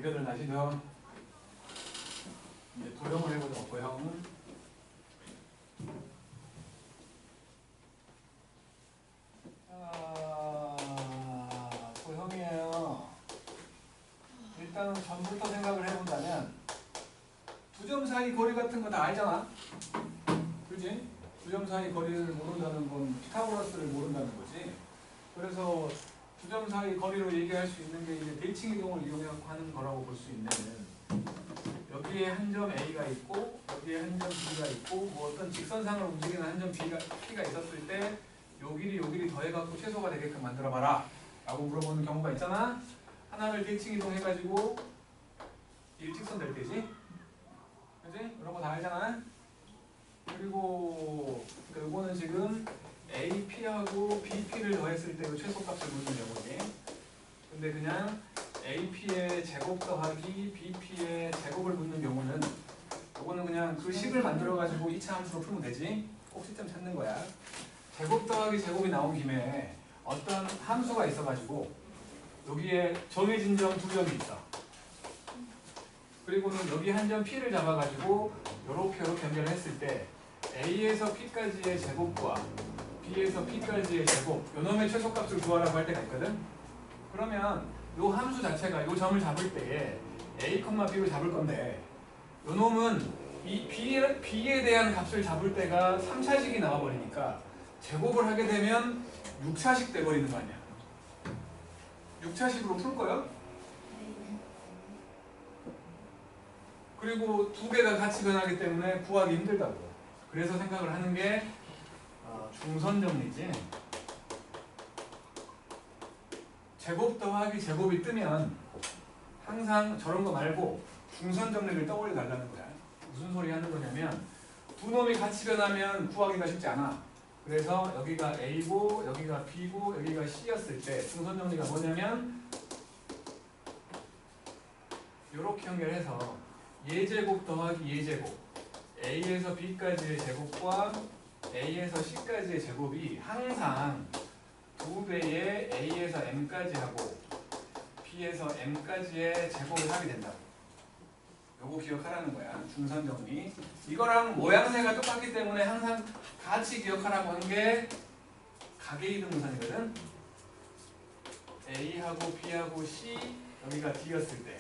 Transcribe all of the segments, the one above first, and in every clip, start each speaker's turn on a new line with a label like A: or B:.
A: 준비들 나시죠? 이제 도형을 해보자. 도형. 도형이에요. 일단은 전부터 생각을 해본다면 두 점 사이 거리 같은 거 다 알잖아. 그지? 두 점 사이 거리를 모른다는 건 피타고라스를 모른다는 거지. 그래서 두 점 사이 거리로 얘기할 수 있는 게 이제 대칭 이동을 이용해서 하는 거라고 볼 수 있는, 여기에 한 점 A가 있고 여기에 한 점 B가 있고 뭐 어떤 직선상으로 움직이는 한 점 P가 있었을 때 요 길이 더해갖고 최소가 되게끔 만들어봐라 라고 물어보는 경우가 있잖아. 하나를 대칭 이동해가지고 일직선 될 때지. 그지? 이런 거 다 알잖아. 그리고 요거는 지금 AP하고 BP를 더했을 때 최소값을 묻는 경우지. 근데 그냥 AP의 제곱 더하기 BP의 제곱을 묻는 경우는 요거는 그냥 그 식을 만들어가지고 2차 함수로 풀면 되지. 꼭 시점 찾는 거야. 제곱 더하기 제곱이 나온 김에 어떤 함수가 있어가지고 여기에 정해진 점 두 점이 있어. 그리고는 여기 한 점 P를 잡아가지고 요렇게 연결을 했을 때 A에서 P까지의 제곱과 B에서 P까지의 제곱, 요 놈의 최소값을 구하라고 할 때가 있거든. 그러면 요 함수 자체가 요 점을 잡을 때에 A, B로 잡을 건데 요 놈은 이 B에 대한 값을 잡을 때가 3차식이 나와버리니까 제곱을 하게 되면 6차식 돼버리는 거 아니야. 6차식으로 풀 거야. 그리고 두 개가 같이 변하기 때문에 구하기 힘들다고. 그래서 생각을 하는 게 중선 정리지. 제곱 더하기 제곱이 뜨면 항상 저런 거 말고 중선 정리를 떠올려 달라는 거야. 무슨 소리 하는 거냐면 두 놈이 같이 변하면 구하기가 쉽지 않아. 그래서 여기가 A고 여기가 B고 여기가 C였을 때 중선 정리가 뭐냐면 이렇게 연결해서 예제곱 더하기 예제곱, A에서 B까지의 제곱과 A에서 C까지의 제곱이 항상 2배의 A에서 M까지 하고 B에서 M까지의 제곱을 하게 된다고. 요거 기억하라는 거야. 중선 정리. 이거랑 모양새가 똑같기 때문에 항상 같이 기억하라고 한 게 가계이등분선이거든. A하고 B하고 C, 여기가 D였을 때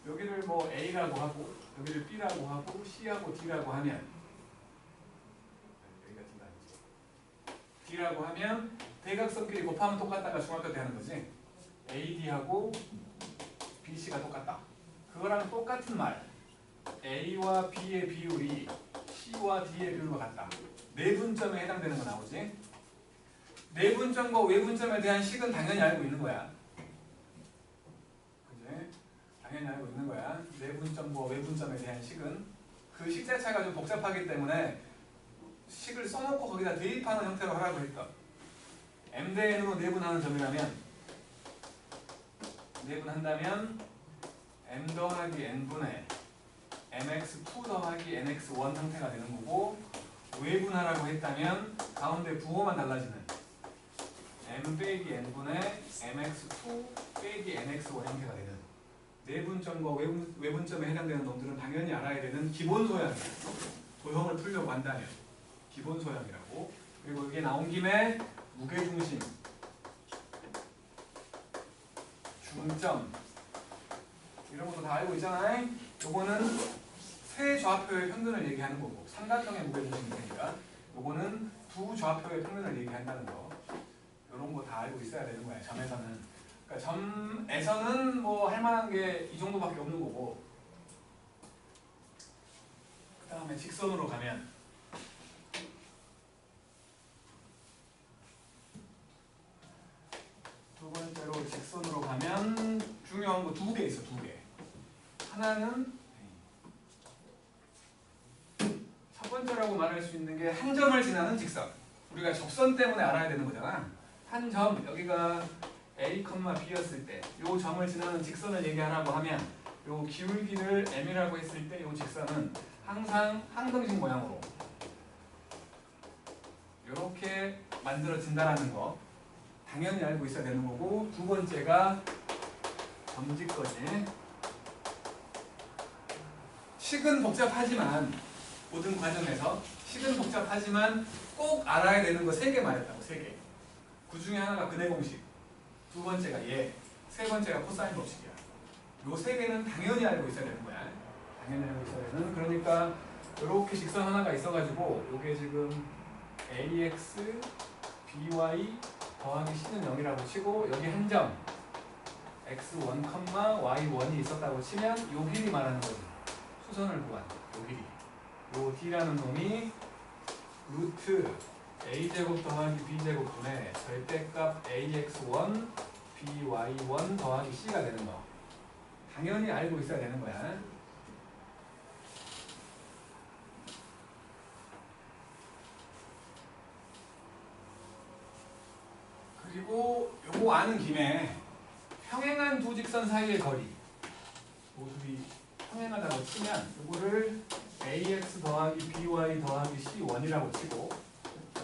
A: 여기를 뭐 A라고 하고 여기를 B라고 하고 C하고 D라고 하면, 여기가 D가 아니지, D라고 하면 대각선끼리 곱하면 똑같다가 중학교 때 하는 거지. AD하고 BC가 똑같다. 그거랑 똑같은 말. A와 B의 비율이 C와 D의 비율과 같다. 내분점에 해당되는 거 나오지. 내분점과 외분점에 대한 식은 당연히 알고 있는 거야. 그지? 당연히 알고 있는 거야. 내분점과 외분점에 대한 식은. 그 식 자체가 좀 복잡하기 때문에 식을 써놓고 거기다 대입하는 형태로 하라고 했다. M 대 N으로 내분하는 점이라면, 내분한다면 M 더하기 N분의 MX2 더하기 NX1 형태가 되는 거고, 외분하라고 했다면 가운데 부호만 달라지는 M 빼기 N분의 MX2 빼기 NX1 형태가 되는 내분점과 외분점에 해당되는 놈들은 당연히 알아야 되는 기본 소양이야. 도형을 풀려고 한다면 기본 소양이라고. 그리고 이게 나온 김에 무게중심, 중점 이런 것도 다 알고 있잖아요. 요거는 세 좌표의 평균을 얘기하는 거고, 삼각형의 무게중심이니까 요거는 두 좌표의 평균을 얘기한다는 거. 요런 거 다 알고 있어야 되는 거야, 점에서는. 그러니까 점에서는 뭐 할 만한 게 이 정도밖에 없는 거고, 그 다음에 직선으로 가면 두 번째로 직선으로 가면 중요한 거 두 개 있어, 두 개. 하나는 첫 번째라고 말할 수 있는 게 한 점을 지나는 직선. 우리가 적선 때문에 알아야 되는 거잖아. 한 점, 여기가 A, B였을 때 이 점을 지나는 직선을 얘기하라고 하면 이 기울기를 M이라고 했을 때 이 직선은 항상 항등식 모양으로 이렇게 만들어진다는 거 당연히 알고 있어야 되는 거고, 두 번째가 점지거지. 식은 복잡하지만 모든 과정에서 식은 복잡하지만 꼭 알아야 되는 거 3개 말했다고. 3개. 그 중에 하나가 근해 공식, 두 번째가 얘, 세 번째가 코사인 법칙이야. 요 3개는 당연히 알고 있어야 되는 거야. 당연히 알고 있어야 되는. 그러니까 이렇게 직선 하나가 있어가지고 요게 지금 ax by 더하기 c는 0이라고 치고 여기 한 점 x1, y1이 있었다고 치면 요 길이 말하는 거지. 수선을 구한 요 길이. 요 d라는 놈이 루트 a제곱 더하기 b제곱 분의 절대값 ax1 by1 더하기 c가 되는 거. 당연히 알고 있어야 되는 거야. 그리고 요거 아는 김에 평행한 두 직선 사이의 거리 모습이 평행하다고 치면 요거를 ax 더하기 by 더하기 c1이라고 치고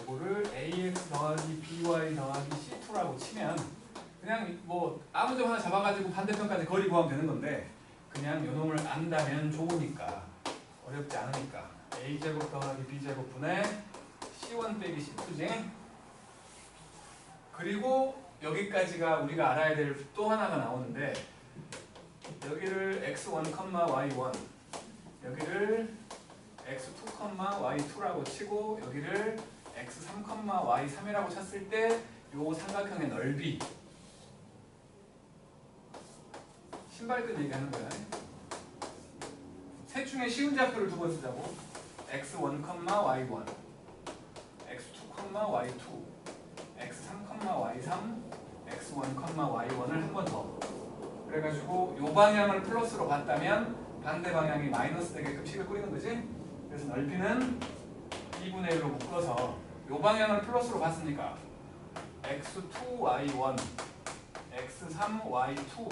A: 요거를 ax 더하기 by 더하기 c2라고 치면 그냥 뭐 아무 점 하나 잡아가지고 반대편까지 거리 구하면 되는 건데 그냥 요 놈을 안다면 좋으니까 어렵지 않으니까 a제곱 더하기 b제곱 분의 c1 빼기 c2지. 그리고 여기까지가 우리가 알아야 될 또 하나가 나오는데 여기를 x1, y1 여기를 x2, y2라고 치고 여기를 x3, y3이라고 쳤을 때 요 삼각형의 넓이 신발끈 얘기하는 거야. 셋 중에 쉬운 좌표를 두 번 쓰자고. x1, y1 x2, y2 x3, y3 x1, y1을 한 번 더. 그래가지고 요 방향을 플러스로 봤다면 반대 방향이 마이너스 되게끔 식을 꾸리는 거지. 그래서 넓이는 2분의 1로 묶어서 요 방향을 플러스로 봤으니까 x2, y1 x3, y2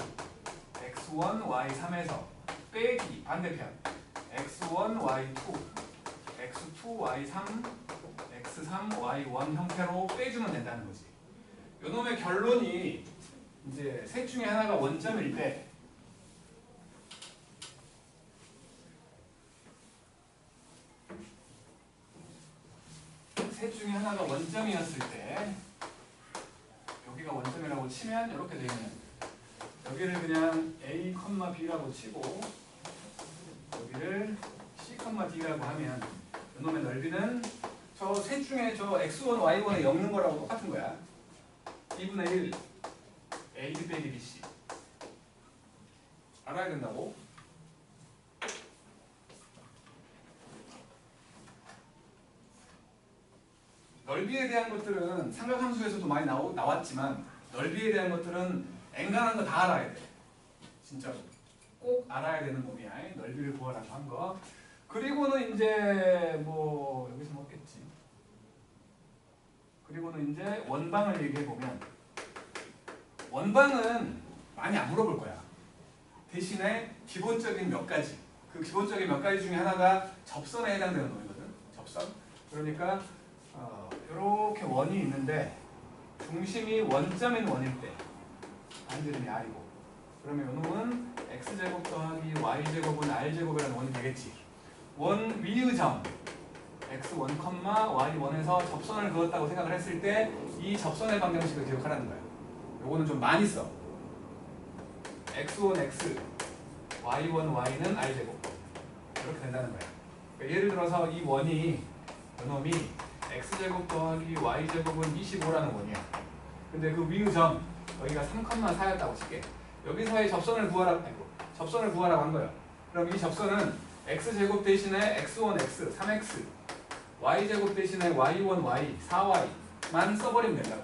A: x1, y3에서 빼기 반대편 x1, y2 x2, y3 x3, y1 형태로 빼주면 된다는 거지. 요놈의 결론이 이제 셋 중에 하나가 원점일 때 셋 중에 하나가 원점이었을 때 여기가 원점이라고 치면 이렇게 되면 여기를 그냥 a, b라고 치고 여기를 c, d라고 하면 요놈의 넓이는 저 셋 중에 저 x1, y1에 엮는 거라고 똑같은 거야. 2분의 1 ab 빼기 bc 알아야 된다고. 넓이에 대한 것들은 삼각함수에서도 많이 나왔지만 넓이에 대한 것들은 앵간한 거 다 알아야 돼. 진짜로 꼭 알아야 되는 놈이야. 넓이를 구하라고 한 거. 그리고는 이제 뭐 여기서 먹겠지. 그리고는 이제 원방을 얘기해 보면 원방은 많이 안 물어볼 거야. 대신에 기본적인 몇 가지. 그 기본적인 몇 가지 중에 하나가 접선에 해당되는 놈이거든. 접선. 그러니까 이렇게 원이 있는데 중심이 원점인 원일 때 반지름이 r이고 그러면 이놈은 x제곱 더하기 y제곱은 r제곱이라는 원이 되겠지. 원 위의 점 x1, y1에서 접선을 그었다고 생각을 했을 때 이 접선의 방정식을 기억하라는 거야. 요거는 좀 많이 써. x1, x, y1, y는 r제곱 이렇게 된다는 거야. 그러니까 예를 들어서 이 원이 요놈이 x제곱 더하기 y제곱은 25라는 원이야. 근데 그 위의 점 여기가 3,4였다고 칠게. 여기서의 접선을 구하라고 한 거야. 그럼 이 접선은 x제곱 대신에 x1x 3x y제곱 대신에 y1 y 4y만 써버리면 된다고.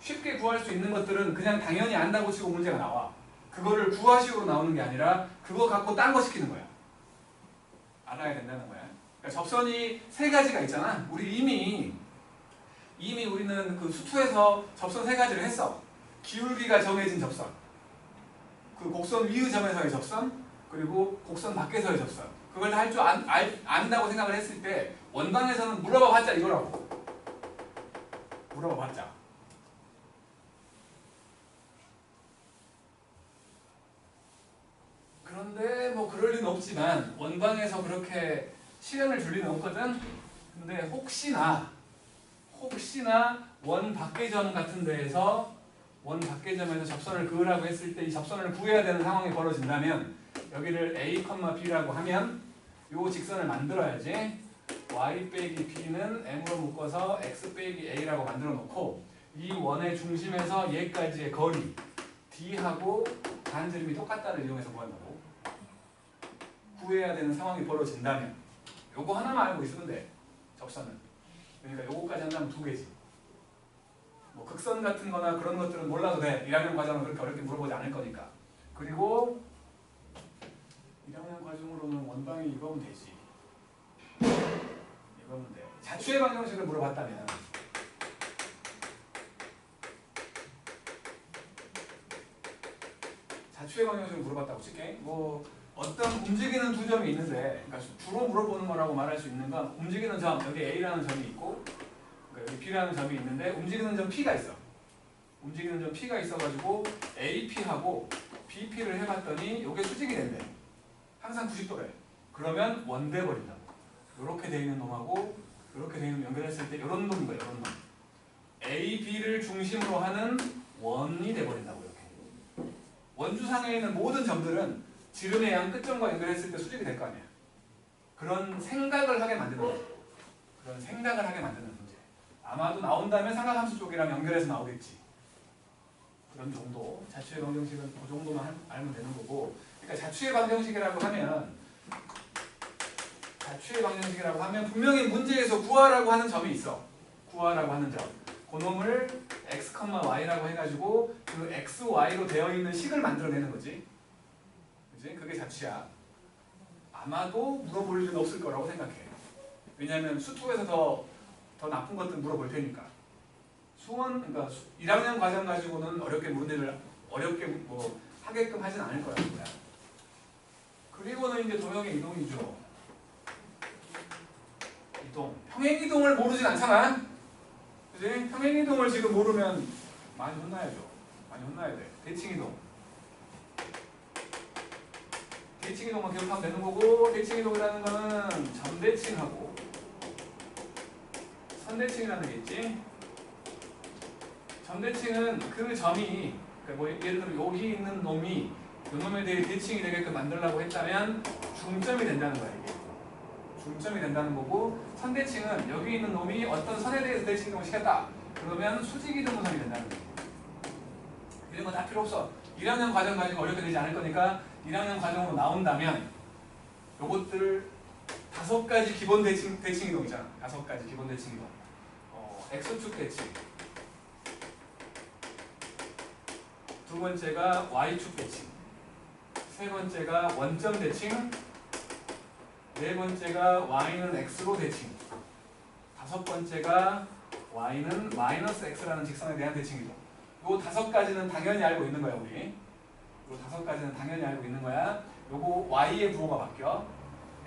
A: 쉽게 구할 수 있는 것들은 그냥 당연히 안다고 치고 문제가 나와. 그거를 구하식으로 나오는 게 아니라 그거 갖고 딴 거 시키는 거야. 알아야 된다는 거야. 그러니까 접선이 세 가지가 있잖아. 우리 이미 우리는 그 수투에서 접선 세 가지를 했어. 기울기가 정해진 접선, 그 곡선 위의 점에서의 접선, 그리고 곡선 밖에서의 접선. 그걸 다 할 줄 안다고 생각을 했을 때 원방에서는 물어봐봤자 이거라고. 물어봐봤자. 없지만 원방에서 그렇게 실현을 줄 리는 없거든. 근데 혹시나 원 밖의 점 같은 데에서 원 밖의 점에서 접선을 그으라고 했을 때 이 접선을 구해야 되는 상황이 벌어진다면 여기를 A, B라고 하면 요 직선을 만들어야지. y 빼기 b는 m으로 묶어서 x 빼기 a라고 만들어 놓고 이 원의 중심에서 얘까지의 거리 d하고 반지름이 똑같다를 이용해서 구한다고. 구해야 되는 상황이 벌어진다면 요거 하나만 알고 있으면 돼. 접선은. 그러니까 요거까지 한다면 두 개지. 뭐 극선 같은 거나 그런 것들은 몰라도 돼. 1학년 과정은 그렇게 어렵게 물어보지 않을 거니까. 그리고 1학년 과정으로는 원방이 이거면 되지. 이거면 돼. 자추의 방정식을 물어봤다면 자추의 방정식을 물어봤다고 칠게. 뭐 어떤 움직이는 두 점이 있는데, 그러니까 주로 물어보는 거라고 말할 수 있는 건 움직이는 점, 여기 A라는 점이 있고 그러니까 여기 B라는 점이 있는데 움직이는 점 P가 있어. 움직이는 점 P가 있어가지고 AP하고 BP를 해봤더니 이게 수직이 된대. 항상 90도래. 그러면 원돼 버린다고. 이렇게 돼 있는 놈하고 이렇게 돼 있는 놈 연결했을 때 이런 놈인 거야. 이런 놈. A, B를 중심으로 하는 원이 돼 버린다고. 이렇게. 원주상에 있는 모든 점들은 지름의 양 끝점과 연결했을 때 수직이 될 거 아니야. 그런 생각을 하게 만드는 거지. 그런 생각을 하게 만드는 문제. 아마도 나온다면 삼각함수 쪽이랑 연결해서 나오겠지. 그런 정도. 자추의 방정식은 그 정도만 알면 되는 거고. 그러니까 자추의 방정식이라고 하면 분명히 문제에서 구하라고 하는 점이 있어. 구하라고 하는 점. 그놈을 x, y라고 해가지고 그 x, y로 되어 있는 식을 만들어내는 거지. 그지? 그게 자추야. 아마도 물어볼 일은 없을 거라고 생각해. 왜냐하면 수투에서 더 나쁜 것들 물어볼 테니까. 그러니까 1학년 과정 가지고는 어렵게 문제를 뭐 하게끔 하진 않을 거라는 거야. 그리고는 이제 도형의 이동이죠. 이동. 평행이동을 모르진 않잖아. 그지? 평행이동을 지금 모르면 많이 혼나야죠. 많이 혼나야 돼. 대칭이동. 대칭이동만 기억하면 되는 거고, 대칭이동이라는 거는 점대칭하고 선대칭이라는 게 있지. 점대칭은 그 점이, 그러니까 뭐 예를 들어 여기 있는 놈이 이 놈에 대해 대칭이 되게끔 만들려고 했다면 중점이 된다는 거야. 이게 중점이 된다는 거고, 선대칭은 여기 있는 놈이 어떤 선에 대해서 대칭이동을 시켰다. 그러면 수직이동선이 된다는 거야. 이런 건 다 필요 없어. 1학년 과정 가지고 어렵게 되지 않을 거니까 1학년 과정으로 나온다면 요것들 5가지 기본 대칭이동이잖아. 5가지 기본 대칭이동. X축 대칭. 두 번째가 Y축 대칭. 세 번째가 원점 대칭. 네 번째가 Y는 X로 대칭. 다섯 번째가 Y는 마이너스 X라는 직선에 대한 대칭이동. 요 5가지는 당연히 알고 있는 거야, 우리. 요 5가지는 당연히 알고 있는 거야. 요거 Y의 부호가 바뀌어.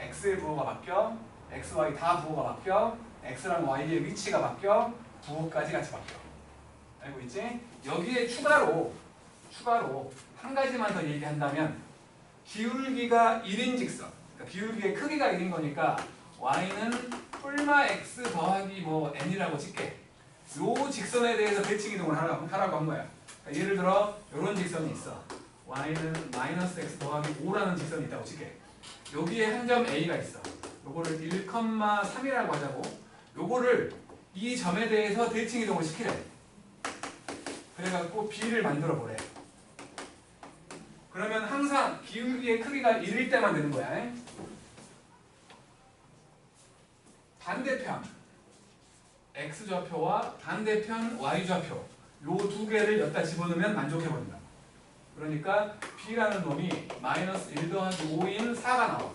A: X의 부호가 바뀌어. X, Y 다 부호가 바뀌어. X랑 Y의 위치가 바뀌어. 부호까지 같이 바뀌어. 알고 있지? 여기에 추가로 한 가지만 더 얘기한다면 기울기가 1인 직선. 그러니까 기울기의 크기가 1인 거니까 Y는 뿔마 X 더하기 뭐 N이라고 칠게. 요 직선에 대해서 대칭이동을 하라고 한 거야. 그러니까 예를 들어 이런 직선이 있어. Y는 마이너스 X 더하기 5라는 직선이 있다고 칠게. 여기에 한 점 A가 있어. 요거를 1,3이라고 하자고. 요거를 이 점에 대해서 대칭이동을 시키래. 그래갖고 B를 만들어 보래. 그러면 항상 기울기의 크기가 1일 때만 되는 거야. 반대편 X좌표와 반대편 Y좌표 요 두 개를 여기다 집어넣으면 만족해버린다. 그러니까 B라는 놈이 마이너스 1 더하기 5인 4가 나와.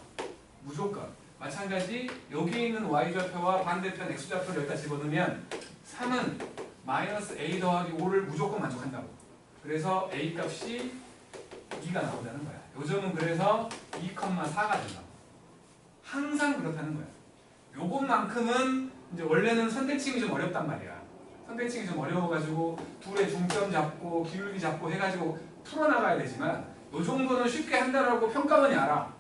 A: 무조건. 마찬가지 여기 있는 Y좌표와 반대편 X좌표를 여기다 집어넣으면 3은 마이너스 A 더하기 5를 무조건 만족한다고. 그래서 A 값이 2가 나온다는 거야. 요점은 그래서 2,4가 된다고. 항상 그렇다는 거야. 요것만큼은 이제 원래는 선대칭이 좀 어렵단 말이야. 선대칭이 좀 어려워가지고 둘의 중점 잡고 기울기 잡고 해가지고 풀어나가야 되지만 요 정도는 쉽게 한다라고 평가원이 알아.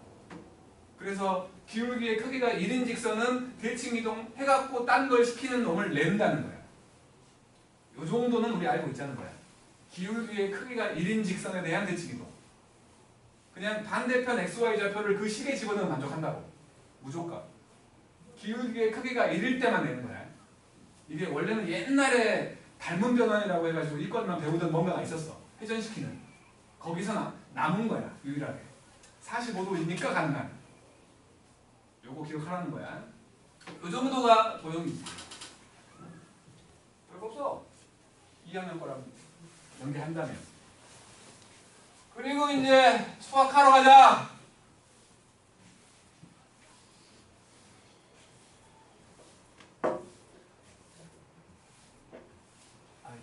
A: 그래서 기울기의 크기가 1인 직선은 대칭이동 해갖고 딴 걸 시키는 놈을 낸다는 거야. 요 정도는 우리 알고 있자는 거야. 기울기의 크기가 1인 직선에 대한 대칭이동. 그냥 반대편 XY 좌표를 그 식에 집어넣으면 만족한다고. 무조건. 기울기의 크기가 1일 때만 내는 거야. 이게 원래는 옛날에 닮은 변환이라고 해가지고 이것만 배우던 뭔가가 있었어. 회전시키는. 거기서 남은 거야. 유일하게. 45도이니까 가능한. 요거 기억하라는 거야. 요 정도가 도형이지. 별거 없어. 2학년 거랑 연계한다면. 그리고 이제 수학하러 가자.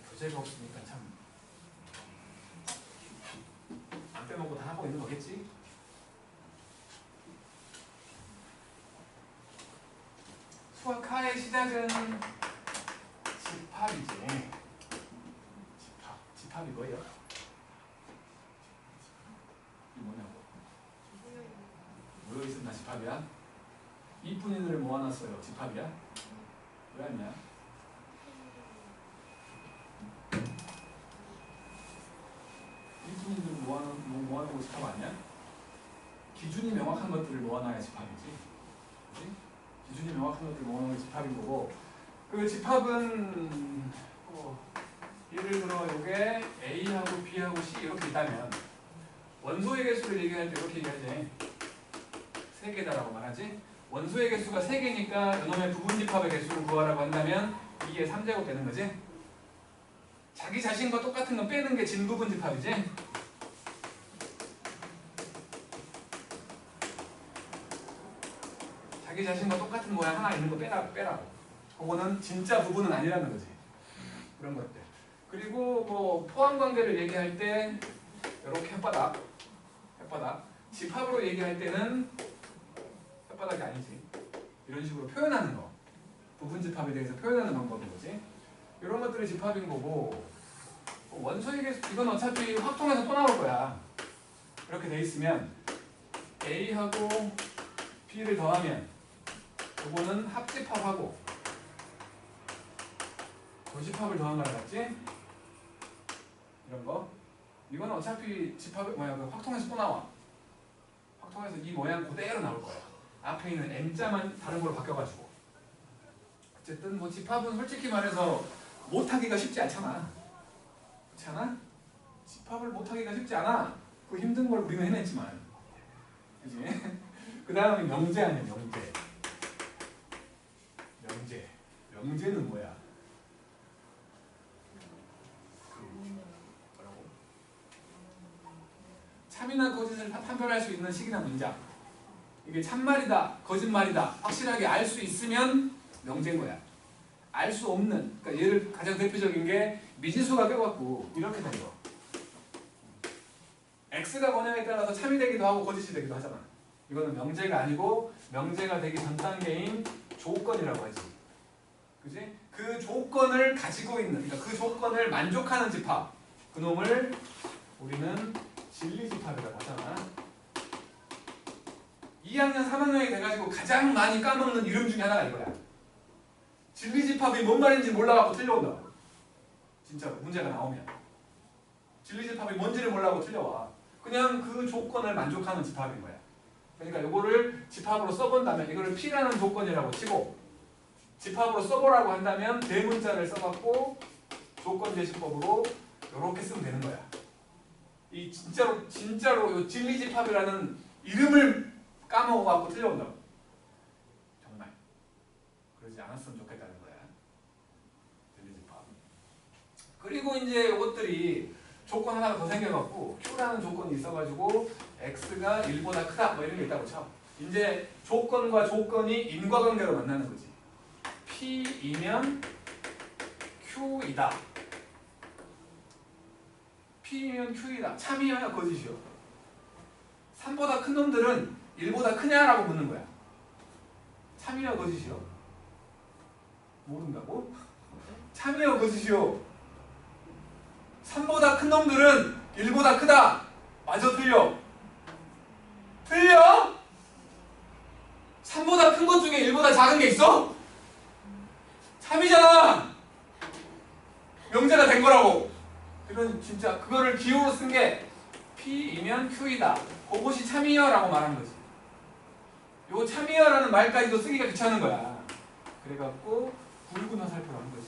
A: 교재가 없으니까 참 안 빼먹고 다 하고 있는 거겠지? 수학하의 시작은 집합이지. 집합이 뭐예요? 이게 뭐냐고. 모여있으면 다 집합이야? 이쁜이들을 모아놨어요. 집합이야? 왜 왔냐? 이쁜이들 모아놓고 집합 아니야? 기준이 명확한 것들을 모아놔야 집합이지. 그치? 기준이 명확한 것들을 모아놓은 집합인 거고, 그 집합은 예를 들어 이게 A하고 B하고 C 이렇게 있다면 원소의 개수를 얘기할 때 이렇게 얘기하지. 3개다라고 말하지. 원소의 개수가 3개니까 이놈의 부분집합의 개수를 구하라고 한다면 이게 3제곱 되는 거지. 자기 자신과 똑같은 건 빼는 게 진부분집합이지. 자기 자신과 똑같은 모양 하나 있는 거 빼라고. 그거는 진짜 부분은 아니라는 거지. 그런 것들. 그리고 뭐 포함관계를 얘기할 때 이렇게 혓바닥. 집합으로 얘기할 때는 혓바닥이 아니지. 이런 식으로 표현하는 거. 부분집합에 대해서 표현하는 방법인 거지. 이런 것들이 집합인 거고, 원소의 개수 이건 어차피 확통해서 또 나올 거야. 이렇게 돼 있으면 A하고 B를 더하면 이거는 합집합하고 도집합을 더한 거 알았지? 이런 거. 이건 어차피 집합 확통해서 또 나와. 확통해서 이 모양 그대로 나올 거야. 앞에 있는 M자만 다른 걸로 바뀌어가지고. 어쨌든 뭐 집합은 솔직히 말해서 못하기가 쉽지 않잖아. 그렇지 않아? 집합을 못하기가 쉽지 않아. 그 힘든 걸 우리는 해냈지만. 그지? 그 다음에 명제 아니야, 명제. 명제는 뭐야? 뭐라고? 참이나 거짓을 판별할 수 있는 식이나 문장. 이게 참말이다, 거짓말이다 확실하게 알 수 있으면 명제인 거야. 알 수 없는, 그러니까 얘를 가장 대표적인 게 미지수가 껴갖고 이렇게 된 거. X가 뭐냐에 따라서 참이 되기도 하고 거짓이 되기도 하잖아. 이거는 명제가 아니고 명제가 되기 전 단계인 조건이라고 하지. 그지? 그 조건을 가지고 있는, 그러니까 그 조건을 만족하는 집합. 그놈을 우리는 진리집합이라고 하잖아. 2학년, 3학년이 돼가지고 가장 많이 까먹는 이름 중에 하나가 이거야. 진리집합이 뭔 말인지 몰라갖고 틀려온다고. 진짜로 문제가 나오면 진리집합이 뭔지를 몰라고 틀려와. 그냥 그 조건을 만족하는 집합인 거야. 그러니까 이거를 집합으로 써본다면 이거를 P라는 조건이라고 치고 집합으로 써보라고 한다면 대문자를 써갖고 조건제시법으로 이렇게 쓰면 되는 거야. 이 진짜로 이 진리집합이라는 이름을 까먹어갖고 틀려온다고. 정말 그러지 않았으면 좋겠다는 거야. 진리집합. 그리고 이제 이것들이 조건 하나가 더 생겨갖고 Q라는 조건이 있어가지고 X가 1보다 크다 뭐 이런 게 있다고 쳐. 이제 조건과 조건이 인과관계로 만나는 거지. P이면 Q이다. P이면 Q이다. 참이야 거짓이요. 3보다 큰 놈들은 1보다 크냐라고 묻는 거야. 참이야 거짓이요. 모른다고? 참이야 거짓이요. 3보다 큰 놈들은 1보다 크다. 맞아 틀려? 틀려? P보다 작은 게 있어? 참이잖아. 명제가 된 거라고. 그런 진짜 그거를 기호로 쓴 게 P이면 Q이다. 그것이 참이여라고 말한 거지. 요 참이여라는 말까지도 쓰기가 귀찮은 거야. 그래갖고 굵은 화살표로 한 거지.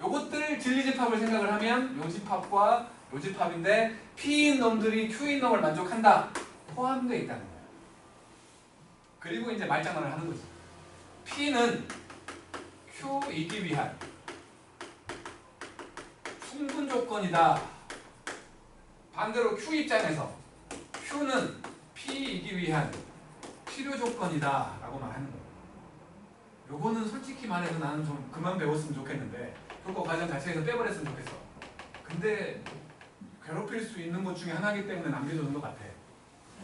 A: 요것들 진리집합을 생각을 하면 요 집합과 요 집합인데 P인 놈들이 Q인 놈을 만족한다. 포함되어 있다는 거야. 그리고 이제 말장난을 하는 거지. P는 Q이기 위한 충분 조건이다. 반대로 Q 입장에서 Q는 P이기 위한 필요 조건이다 라고 말하는 거예요. 요거는 솔직히 말해서 나는 좀 그만 배웠으면 좋겠는데 그거 과정 자체에서 빼버렸으면 좋겠어. 근데 괴롭힐 수 있는 것 중에 하나이기 때문에 남겨두는 것 같아.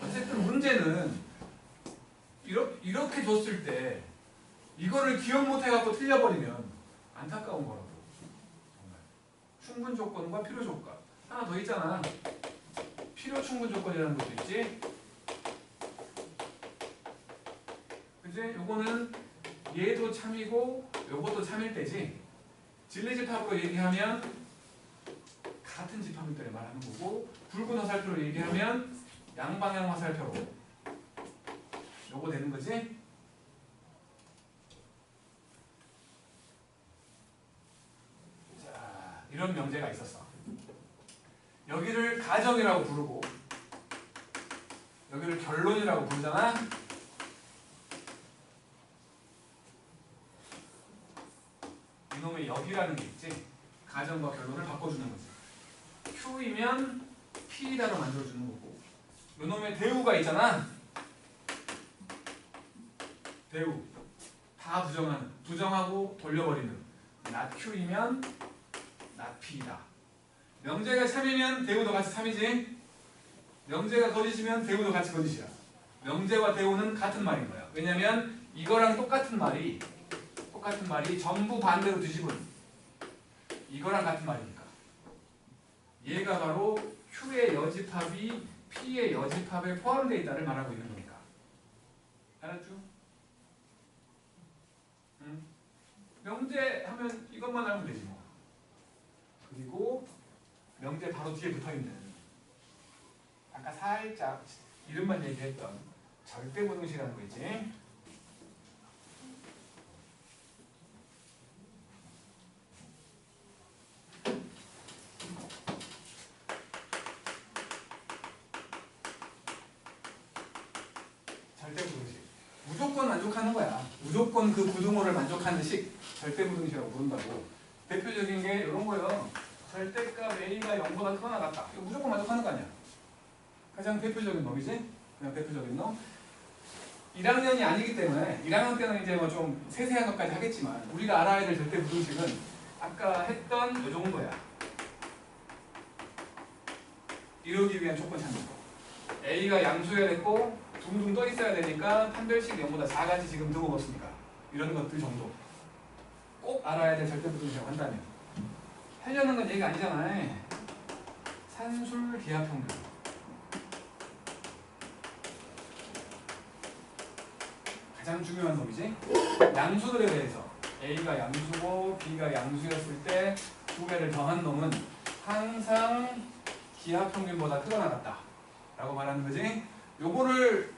A: 어쨌든 문제는 이렇게 줬을 때 이거를 기억 못해갖고 틀려버리면 안타까운 거라고. 정말 충분 조건과 필요 조건 하나 더 있잖아. 필요 충분 조건이라는 것도 있지. 그치? 요거는 얘도 참이고 요것도 참일 때지. 진리집합으로 얘기하면 같은 집합일 때 말하는 거고, 굵은 화살표로 얘기하면 양방향 화살표로 요거 되는 거지. 자, 이런 명제가 있었어. 여기를 가정이라고 부르고 여기를 결론이라고 부르잖아. 이놈의 여기라는 게 있지. 가정과 결론을 바꿔주는 거지. Q이면 P다로 만들어주는 거고, 이놈의 대우가 있잖아. 대우 다 부정하는, 부정하고 돌려버리는 not Q이면 not P다. 명제가 참이면 대우도 같이 참이지. 명제가 거짓이면 대우도 같이 거짓이야. 명제와 대우는 같은 말인 거야. 왜냐면 이거랑 똑같은 말이 전부 반대로 뒤집은 이거랑 같은 말이니까. 얘가 바로 Q의 여집합이 P의 여집합에 포함되어 있다를 말하고 있는 거니까. 알았죠? 응? 명제 하면 이것만 알면 되지 뭐. 그리고 명제 바로 뒤에 붙어있는 아까 살짝 이름만 얘기했던 절대부등식이라는 거 있지. 절대부등식. 무조건 만족하는 거야. 무조건 그 부등호를 만족하는 식 절대부등식이라고 부른다고. 대표적인 게 이런 거예요. 절대값 A가 0보다 크거나 같다. 이거 무조건 만족하는 거 아니야. 가장 대표적인 놈이지? 그냥 대표적인 놈. 1학년이 아니기 때문에 1학년 때는 이제 뭐 좀 세세한 것까지 하겠지만 우리가 알아야 될 절대부등식은 아까 했던 이 정도야. 이루기 위한 조건 찾는 거. A가 양수여야 됐고 둥둥 떠 있어야 되니까 판별식 0보다 작아지 지금 등호없으니까 이런 것들 정도 꼭 알아야 될 절대부등식이라고 한다면 하려는 건 얘기가 아니잖아. 산술 기하평균 가장 중요한 놈이지. 양수들에 대해서 A가 양수고 B가 양수였을 때 두 개를 더한 놈은 항상 기하평균보다 크거나 같다 라고 말하는 거지. 요거를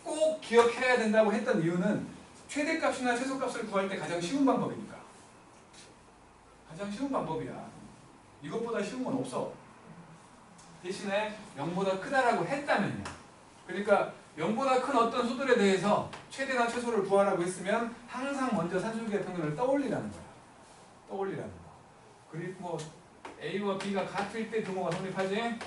A: 꼭 기억해야 된다고 했던 이유는 최대값이나 최소값을 구할 때 가장 쉬운 방법이니까. 가장 쉬운 방법이야. 이것보다 쉬운 건 없어. 대신에 0보다 크다라고 했다면요. 그러니까 0보다 큰 어떤 수들에 대해서 최대나 최소를 구하라고 했으면 항상 먼저 산술기하 평균을 떠올리라는 거야. 떠올리라는 거. 그리고 뭐 A와 B가 같을 때 등호가 성립하지.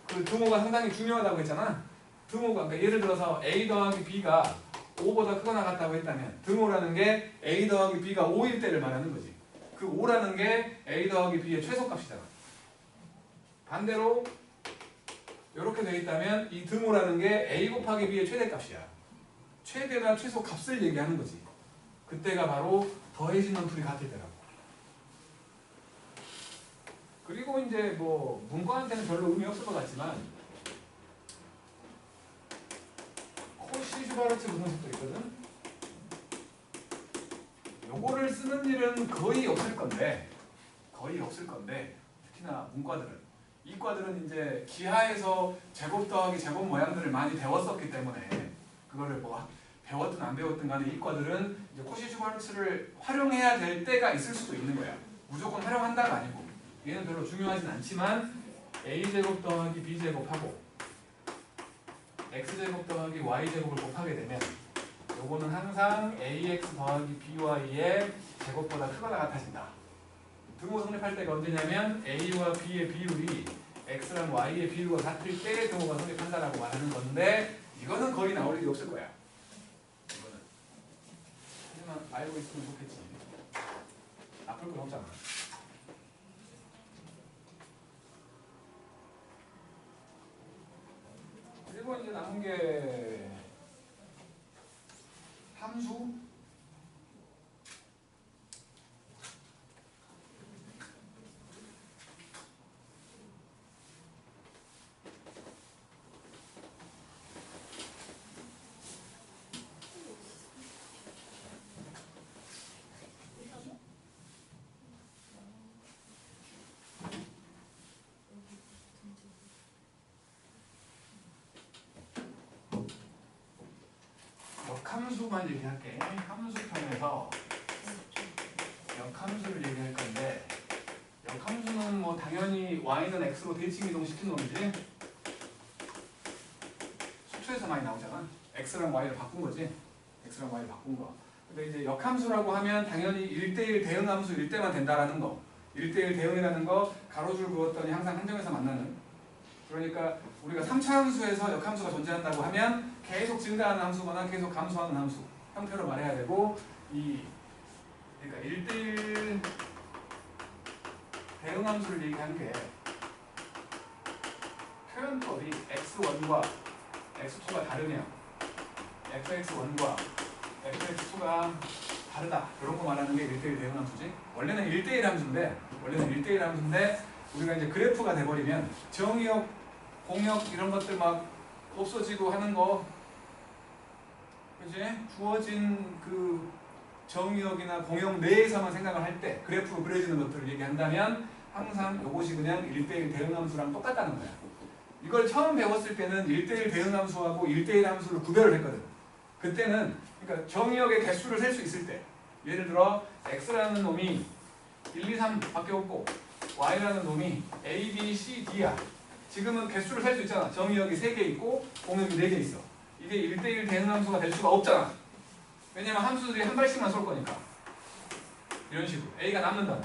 A: 그 등호가 상당히 중요하다고 했잖아. 등호가, 그러니까 예를 들어서 A 더하기 B가 5보다 크거나 같다고 했다면 등호라는 게 A 더하기 B가 5일 때를 말하는 거지. 그 5라는 게 A 더하기 B의 최소값이잖아. 반대로 이렇게 되어 있다면 이 등호라는 게 A 곱하기 B의 최대값이야. 최대나 최소 값을 얘기하는 거지. 그때가 바로 더해지는 풀이 같을 때라고. 그리고 이제 뭐 문과한테는 별로 의미 없을 것 같지만 코시 슈바르츠 부등식도 있거든. 요거를 쓰는 일은 거의 없을 건데 특히나 문과들은 이과들은 이제 기하에서 제곱 더하기 제곱 모양들을 많이 배웠었기 때문에 그거를 뭐 배웠든 안 배웠든 간에 이과들은 이제 코시-슈바르츠를 활용해야 될 때가 있을 수도 있는 거야. 무조건 활용한다가 아니고 얘는 별로 중요하진 않지만 a제곱 더하기 b제곱하고 x제곱 더하기 y제곱을 곱하게 되면 요거는 항상 ax 더하기 by의 제곱보다 크거나 같아진다. 등호 성립할 때가 언제냐면 a와 b의 비율이 x랑 y의 비율과 같을 때 등호가 성립한다라고 말하는 건데 이거는 거의 나올 일이 없을 거야. 이거는. 하지만 알고 있으면 좋겠지. 나쁠 건 없잖아. 그리고 이제 남은 게 함수. 역함수만 얘기할게. 함수편에서 역함수를 얘기할 건데 역함수는 뭐 당연히 y는 x로 대칭 이동시킨 놈이지. 수투에서 많이 나오잖아. x랑 y를 바꾼 거지. x랑 y를 바꾼 거. 근데 이제 역함수라고 하면 당연히 1대1 대응함수일 때만 된다라는 거. 1대1 대응이라는 거 가로줄 그었더니 항상 한정에서 만나는. 그러니까 우리가 3차 함수에서 역함수가 존재한다고 하면 계속 증가하는 함수거나 계속 감소하는 함수 형태로 말해야 되고 그러니까 1대1 대응함수를 얘기하는 게 표현법이 x1과 x2가 다르면 fx1과 fx2가 다르다 이런 거 말하는 게 1대1 대응함수지. 원래는 1대1 함수인데 우리가 이제 그래프가 돼버리면 정의역, 공역 이런 것들 막 없어지고 하는 거 그지? 주어진 그 정의역이나 공역 내에서만 생각을 할 때 그래프로 그려지는 것들을 얘기한다면 항상 이것이 그냥 1대1 대응함수랑 똑같다는 거야. 이걸 처음 배웠을 때는 1대1 대응함수하고 1대1 함수를 구별을 했거든. 그때는 그러니까 정의역의 개수를 셀 수 있을 때 예를 들어 x라는 놈이 1, 2, 3 밖에 없고 y라는 놈이 a, b, c, d야. 지금은 개수를 셀 수 있잖아. 정의역이 3개 있고 공역이 4개 있어. 이게 1대1 대응함수가 될 수가 없잖아. 왜냐면 함수들이 한 발씩만 쏠 거니까. 이런 식으로 a가 남는다.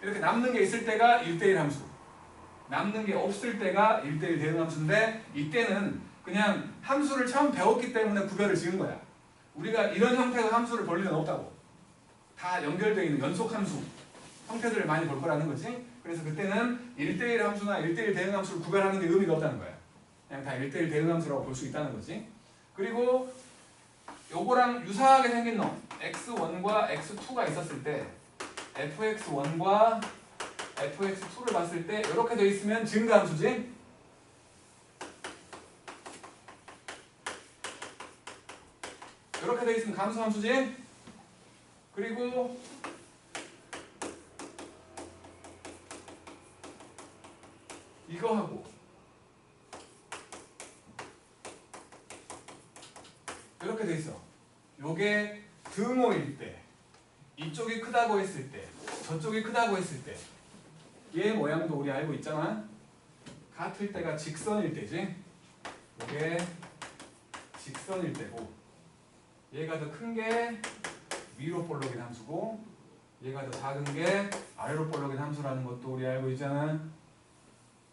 A: 이렇게 남는 게 있을 때가 1대1 함수, 남는 게 없을 때가 1대1 대응함수인데 이때는 그냥 함수를 처음 배웠기 때문에 구별을 지은 거야. 우리가 이런 형태의 함수를 볼 일은 없다고. 다 연결되어 있는 연속함수 형태들을 많이 볼 거라는 거지. 그래서 그때는 1대1 함수나 1대1 대응함수를 구별하는 게 의미가 없다는 거야. 그냥 다 1대1 대응함수라고 볼 수 있다는 거지. 그리고 요거랑 유사하게 생긴 놈 x1과 x2가 있었을 때 fx1과 fx2를 봤을 때 이렇게 돼 있으면 증가함수지. 이렇게 돼 있으면 감소함수지. 그리고 이거하고 이렇게 돼 있어. 요게 등호일 때, 이쪽이 크다고 했을 때, 저쪽이 크다고 했을 때, 얘 모양도 우리 알고 있잖아. 같을 때가 직선일 때지. 요게 직선일 때고, 얘가 더 큰 게 위로 볼록인 함수고, 얘가 더 작은 게 아래로 볼록인 함수라는 것도 우리 알고 있잖아.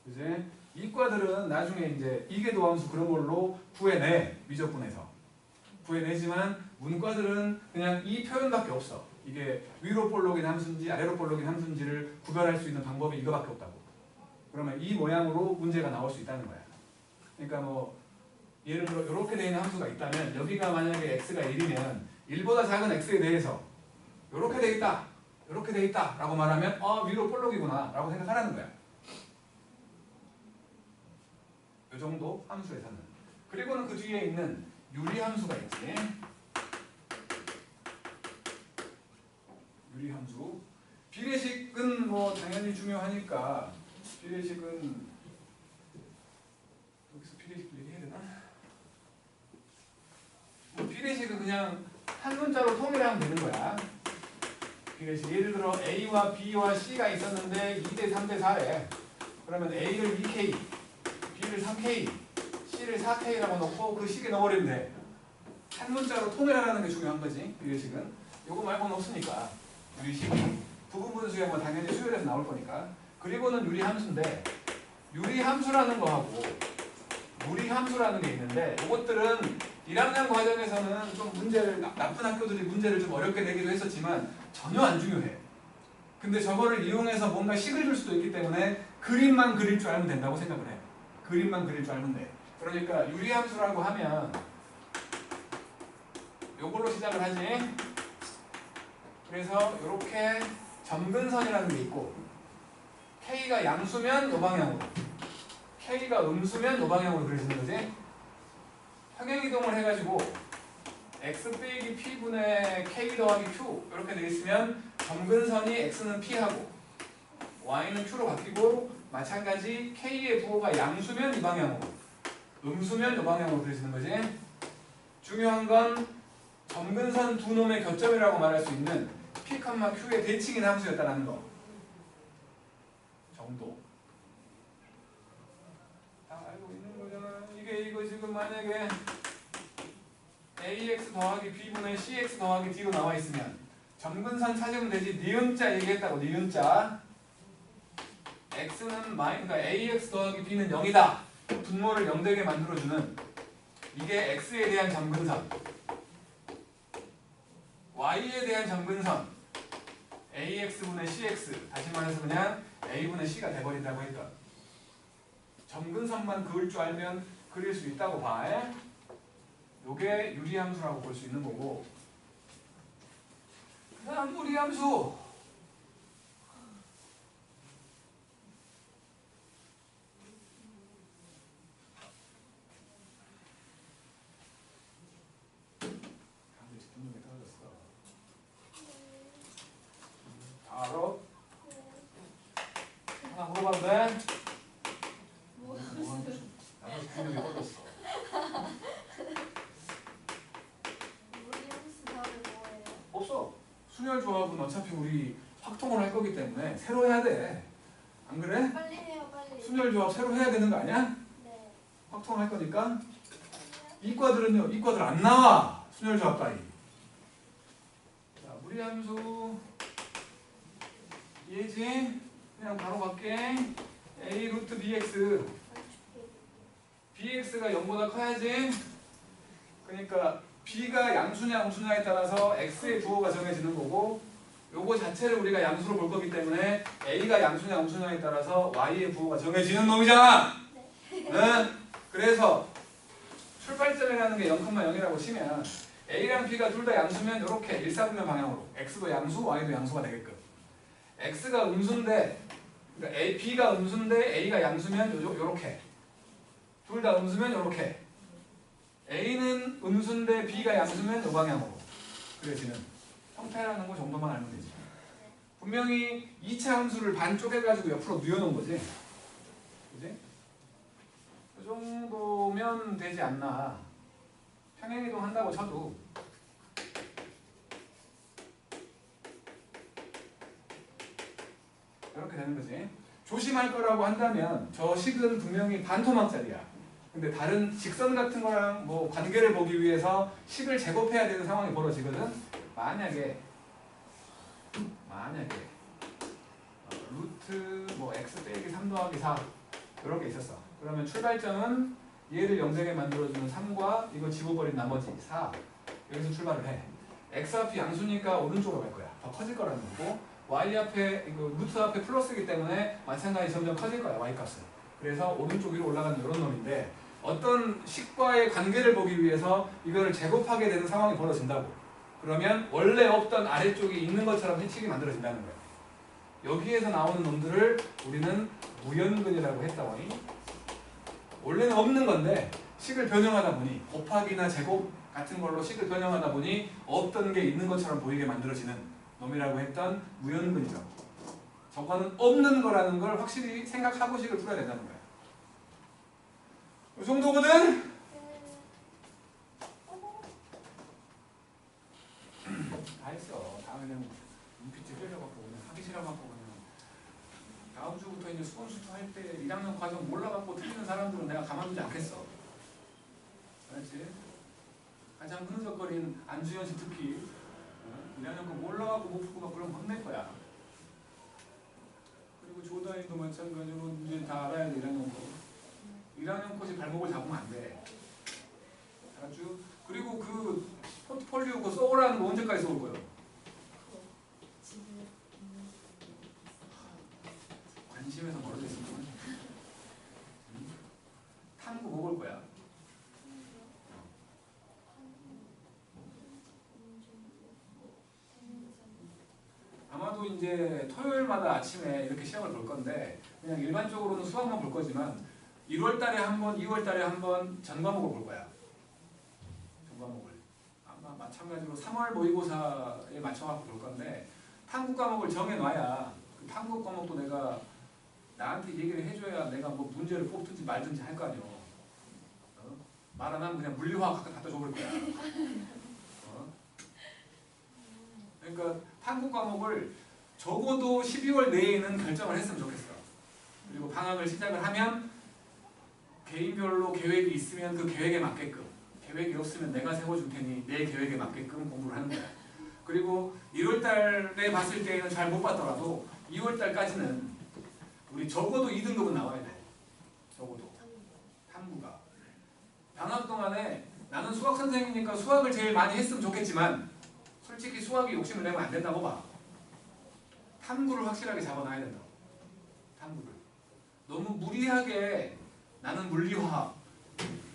A: 그지? 이과들은 나중에 이제 이계도함수 그런 걸로 구해내. 미적분에서 구해내지만 문과들은 그냥 이 표현밖에 없어. 이게 위로 볼록인 함수인지 아래로 볼록인 함수인지를 구별할 수 있는 방법이 이거밖에 없다고. 그러면 이 모양으로 문제가 나올 수 있다는 거야. 그러니까 뭐 예를 들어 이렇게 되어 있는 함수가 있다면 여기가 만약에 x가 1이면 1보다 작은 x에 대해서 이렇게 돼 있다, 이렇게 돼 있다 라고 말하면 위로 볼록이구나 라고 생각하라는 거야. 이 정도 함수에서는. 그리고는 그 뒤에 있는 유리함수가 있지. 유리함수. 비례식은 뭐 당연히 중요하니까 비례식은 여기서 비례식 얘기해야 되나? 뭐 비례식은 그냥 한 문자로 통일하면 되는 거야. 비례식 예를 들어 A와 B와 C가 있었는데 2대 3대 4래. 그러면 A를 2K, B를 3K, C를 4K라고 놓고 그 식에 넣어버리면 돼. 한 문자로 통일하라는 게 중요한 거지. 비례식은 요거 말고는 없으니까. 유리식이 부분분수야 뭐 당연히 수열에서 나올 거니까. 그리고는 유리함수인데 유리함수라는 거하고 무리함수라는 게 있는데 이것들은 1학년 과정에서는 좀 문제를 나쁜 학교들이 문제를 좀 어렵게 내기도 했었지만 전혀 안 중요해. 근데 저거를 이용해서 뭔가 식을 줄 수도 있기 때문에 그림만 그릴 줄 알면 된다고 생각을 해. 그림만 그릴 줄 알면 돼. 그러니까 유리함수라고 하면 요걸로 시작을 하지. 그래서 이렇게 점근선이라는 게 있고 K가 양수면 요 방향으로 K가 음수면 요 방향으로 그려지는 거지. 평행이동을 해가지고 X 빼기 P분의 K 더하기 Q 이렇게 돼 있으면 점근선이 X는 P하고 Y는 Q로 바뀌고 마찬가지 K의 부호가 양수면 이 방향으로 음수면 이 방향으로 그려지는 거지. 중요한 건 점근선 두 놈의 교점이라고 말할 수 있는 P, Q의 대칭인 함수였다는 거 정도 다 알고 있는 거잖아. 이거 지금 만약에 AX 더하기 B분의 CX 더하기 D로 나와 있으면 점근선 찾으면 되지. 니은자 얘기했다고. 니은자 X는 그러니까 AX 더하기 B는 0이다. 분모를 0되게 만들어주는 이게 X에 대한 점근선, Y에 대한 점근선 AX분의 CX, 다시 말해서 그냥 A분의 C가 돼버린다고 했던 점근선만 그을 줄 알면 그릴 수 있다고 봐. 요게 유리함수라고 볼 수 있는 거고, 그 다음 무리함수. 바로 하나 물어봐도 돼? 나도 분명히 꺼졌어.
B: 무리함수 답이 뭐예요?
A: 없어. 순열 조합은 어차피 우리 확통을 할 거기 때문에 새로 해야 돼. 안 그래?
B: 빨리 해요, 빨리.
A: 순열 조합 새로 해야 되는 거 아니야?
B: 네.
A: 확통할 거니까. 이과들은요, 이과들 안 나와. 순열 조합 따위. 자, 무리함수 얘지? 그냥 바로 갈게. A 루트 bx. bx가 0보다 커야지. 그러니까 b가 양수냐 음수냐에 따라서 x의 부호가 정해지는 거고, 요거 자체를 우리가 양수로 볼 거기 때문에 a가 양수냐 음수냐에 따라서 y의 부호가 정해지는 놈이잖아. 응? 그래서 출발점이라는 게 0,0이라고 치면 a랑 b가 둘 다 양수면 이렇게 일사분면 방향으로 x도 양수, y도 양수가 되게끔. x가 음수인데, 그러니까 b가 음수인데 a가 양수면 요렇게. 둘 다 음수면 요렇게. a는 음수인데 b가 양수면 요 방향으로 그려지는 형태라는 거 정도만 알면 되지. 분명히 2차 함수를 반 쪼개가지고 옆으로 뉘어놓은 거지. 그지? 그 정도면 되지 않나. 평행이동 한다고 쳐도. 이렇게 되는 거지. 조심할 거라고 한다면 저 식은 분명히 반토막짜리야. 근데 다른 직선 같은 거랑 뭐 관계를 보기 위해서 식을 제곱해야 되는 상황이 벌어지거든. 만약에 루트 뭐 x 빼기 3 더하기 4 이런 게 있었어. 그러면 출발점은 얘를 0되게 만들어주는 3과 이거 집어버린 나머지 4 여기서 출발을 해. x 앞이 양수니까 오른쪽으로 갈 거야. 더 커질 거라는 거고, y 앞에 이거 루트 앞에 플러스이기 때문에 마찬가지 점점 커질 거야, y 값은. 그래서 오른쪽 위로 올라가는 이런 놈인데, 어떤 식과의 관계를 보기 위해서 이거를 제곱하게 되는 상황이 벌어진다고. 그러면 원래 없던 아래쪽이 있는 것처럼 해치기 만들어진다는 거야. 여기에서 나오는 놈들을 우리는 무연근이라고 했다고. 원래는 없는 건데 식을 변형하다 보니, 곱하기나 제곱 같은 걸로 식을 변형하다 보니 없던 게 있는 것처럼 보이게 만들어지는 놈이라고 했던 무연근적. 저거는 없는 거라는 걸 확실히 생각하고 식을 풀어야 된다는 거야. 이 정도거든? 다 했어. 다 그냥 눈빛이 흘려갖고 그냥 하기 싫어갖고 그냥 다음 주부터 이제 수험수투 할 때 1학년 과정 몰라갖고 틀리는 사람들은 내가 가만두지 않겠어. 알았지? 가장 흐느적거린 안주현 씨 특히 1학년 거 몰라갖고 못 풀고 막 그러면 혼낼 거야. 그리고 조다인도 마찬가지로 이제 다 알아야 돼. 1학년 거. 1학년 것이 발목을 잡으면 안 돼. 알았죠? 그리고 그 포트폴리오 그거 써오라는 거 언제까지 써올 거예요? 관심에서 멀어져 있으면 탐구 먹을 거야. 아마도 이제 토요일마다 아침에 이렇게 시험을 볼 건데 그냥 일반적으로는 수학만 볼 거지만 1월 달에 한 번, 2월 달에 한 번 전 과목을 볼 거야. 전 과목을. 아마 마찬가지로 3월 모의고사에 맞춰갖고 볼 건데 탐구 과목을 정해놔야 그 탐구 과목도 내가 나한테 얘기를 해줘야 내가 뭐 문제를 뽑든지 말든지 할 거 아니오. 말 안 하면 그냥 물리화학 갖다 줘볼 거야. 그러니까 탐구 과목을 적어도 12월 내에는 결정을 했으면 좋겠어. 그리고 방학을 시작을 하면 개인별로 계획이 있으면 그 계획에 맞게끔, 계획이 없으면 내가 세워줄 테니 내 계획에 맞게끔 공부를 하는 거야. 그리고 1월 달에 봤을 때는 잘 못 봤더라도 2월 달까지는 우리 적어도 2등급은 나와야 돼. 적어도. 탐구가. 방학 동안에 나는 수학 선생님이니까 수학을 제일 많이 했으면 좋겠지만 솔직히 수학이 욕심을 내면 안 된다고 봐. 탐구를 확실하게 잡아놔야 된다고. 탐구를. 너무 무리하게 나는 물리화학,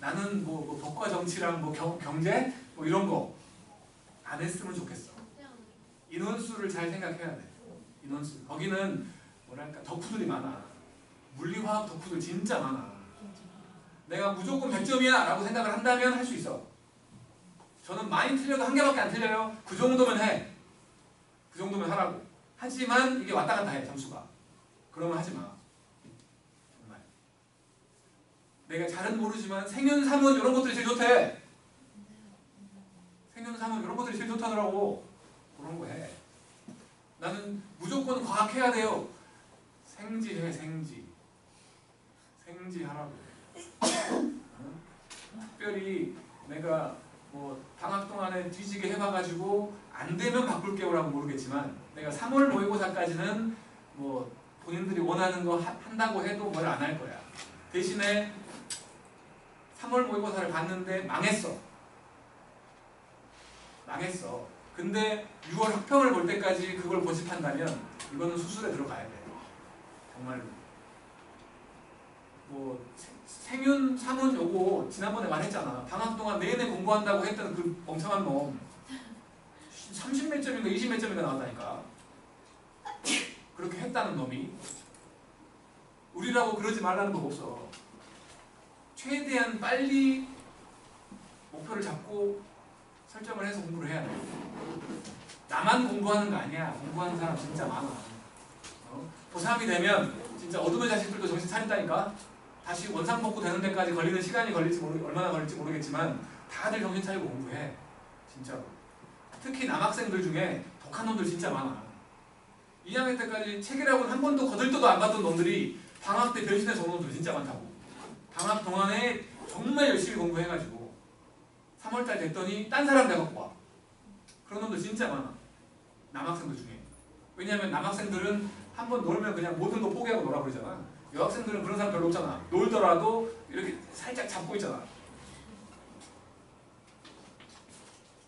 A: 나는 뭐 법과 정치랑 뭐 경제 뭐 이런 거 안 했으면 좋겠어. 인원수를 잘 생각해야 돼. 인원수. 거기는 뭐랄까 덕후들이 많아. 물리화학 덕후들 진짜 많아. 내가 무조건 100점이야 라고 생각을 한다면 할 수 있어. 저는 많이 틀려도 한 개밖에 안 틀려요. 그 정도면 해. 그 정도면 하라고. 하지만 이게 왔다 갔다 해 점수가. 그러면 하지 마. 정말. 내가 잘은 모르지만 생윤삼은 이런 것들이 제일 좋대. 생윤삼은 이런 것들이 제일 좋다더라고. 그런 거 해. 나는 무조건 과학 해야 돼요. 생지해 생지. 생지하라고. 특별히 내가 뭐 방학 동안에 뒤지게 해봐가지고 안 되면 바꿀게요라고 모르겠지만 내가 3월 모의고사까지는 뭐 본인들이 원하는 거 한다고 해도 뭘 안 할 거야. 대신에 3월 모의고사를 봤는데 망했어. 근데 6월 학평을 볼 때까지 그걸 고집한다면 이거는 수술에 들어가야 돼. 정말로. 뭐 생윤, 삼은 요거 지난번에 말했잖아. 방학 동안 내내 공부한다고 했던 그 멍청한 놈 30몇 점인가 20몇 점인가 나왔다니까. 그렇게 했다는 놈이. 우리라고 그러지 말라는 법 없어. 최대한 빨리 목표를 잡고 설정을 해서 공부를 해야 돼. 나만 공부하는 거 아니야. 공부하는 사람 진짜 많아. 고3이 되면 진짜 어둠의 자식들도 정신 차린다니까. 다시 원상복구 되는 데까지 걸리는 시간이 얼마나 걸릴지 모르겠지만 다들 정신 차리고 공부해. 진짜로. 특히 남학생들 중에 독한 놈들 진짜 많아. 2학년 때까지 책이라고는 한 번도 거들떠도 안 봤던 놈들이 방학 때 변신해서 온 놈들 진짜 많다고. 방학 동안에 정말 열심히 공부해가지고 3월달 됐더니 딴 사람 돼갖고 와. 그런 놈들 진짜 많아. 남학생들 중에. 왜냐하면 남학생들은 한 번 놀면 그냥 모든 거 포기하고 놀아버리잖아. 여학생들은 그런 사람 별로 없잖아. 놀더라도 이렇게 살짝 잡고 있잖아.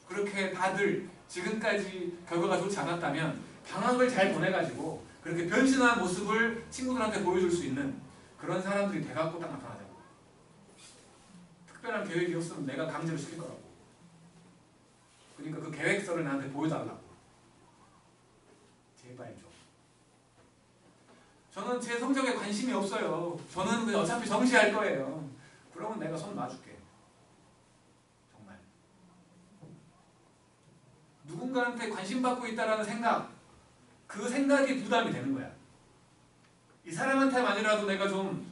A: 그렇게 다들 지금까지 결과가 좋지 않았다면 방학을 잘 보내가지고 그렇게 변신한 모습을 친구들한테 보여줄 수 있는 그런 사람들이 돼갖고 딱 나타나자고. 특별한 계획이 없으면 내가 강제로 시킬 거라고. 그러니까 그 계획서를 나한테 보여달라고. 제발 좀. 저는 제 성적에 관심이 없어요. 저는 그냥 어차피 정시할 거예요. 그러면 내가 손 놔줄게. 정말. 누군가한테 관심받고 있다라는 생각, 그 생각이 부담이 되는 거야. 이 사람한테만이라도 내가 좀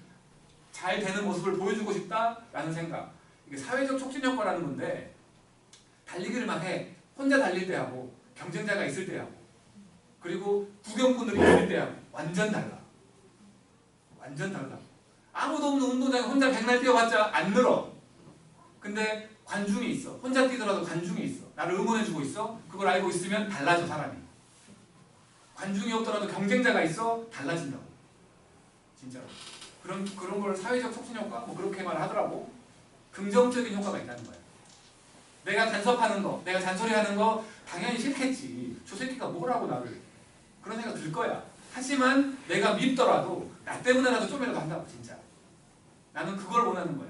A: 잘 되는 모습을 보여주고 싶다라는 생각. 이게 사회적 촉진 효과라는 건데, 달리기를 막 해. 혼자 달릴 때 하고 경쟁자가 있을 때 하고 그리고 구경꾼들이 있을 때 하고 완전 달라. 완전 달라. 아무도 없는 운동장에 혼자 백날 뛰어봤자 안 늘어. 근데 관중이 있어. 혼자 뛰더라도 관중이 있어. 나를 응원해주고 있어. 그걸 알고 있으면 달라져, 사람이. 관중이 없더라도 경쟁자가 있어. 달라진다고. 진짜로. 그런 걸 사회적 촉진 효과? 뭐 그렇게만 하더라고. 긍정적인 효과가 있다는 거야. 내가 간섭하는 거, 내가 잔소리하는 거 당연히 싫겠지. 저 새끼가 뭐라고 나를. 그런 생각 들 거야. 하지만 내가 밉더라도 나 때문에라도 좀이라도 한다고, 진짜. 나는 그걸 원하는 거야.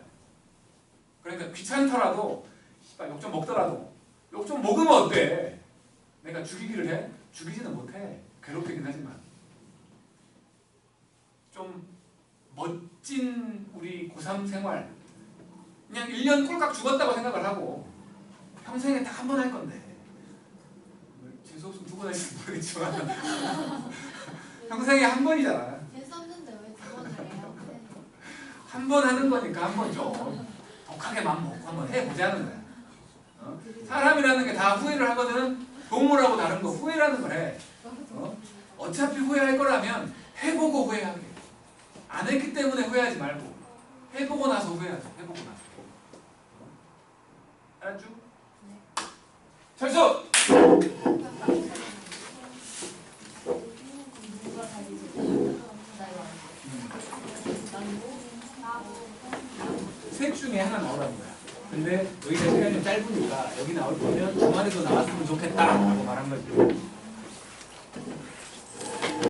A: 그러니까 귀찮더라도 욕 좀 먹더라도 욕 좀 먹으면 어때? 내가 죽이기를 해? 죽이지는 못해. 괴롭히긴 하지만. 좀 멋진 우리 고3 생활, 그냥 1년 꼴깍 죽었다고 생각을 하고 평생에 딱 한 번 할 건데, 재수없으면 2번 할지 모르겠지만 평생에 한 번이잖아.
B: 재수없는데 왜 2번을 해요?
A: 한 번 하는 거니까 한 번 좀 독하게 맘먹고 한번 해보자는 거야. 사람이라는 게 다 후회를 하거든. 동물하고 다른 거 후회라는 걸 해. 어차피 후회할 거라면 해보고 후회하게. 안 했기 때문에 후회하지 말고 해보고 나서 후회하자. 해보고 나서. 알았죠?
B: 네.
A: 철수! 셋 중에 하나 나오라는 거야. 근데 여기가 시간이 좀 짧으니까 여기 나올 거면 동안에서 나왔으면 좋겠다 라고 말한 거지.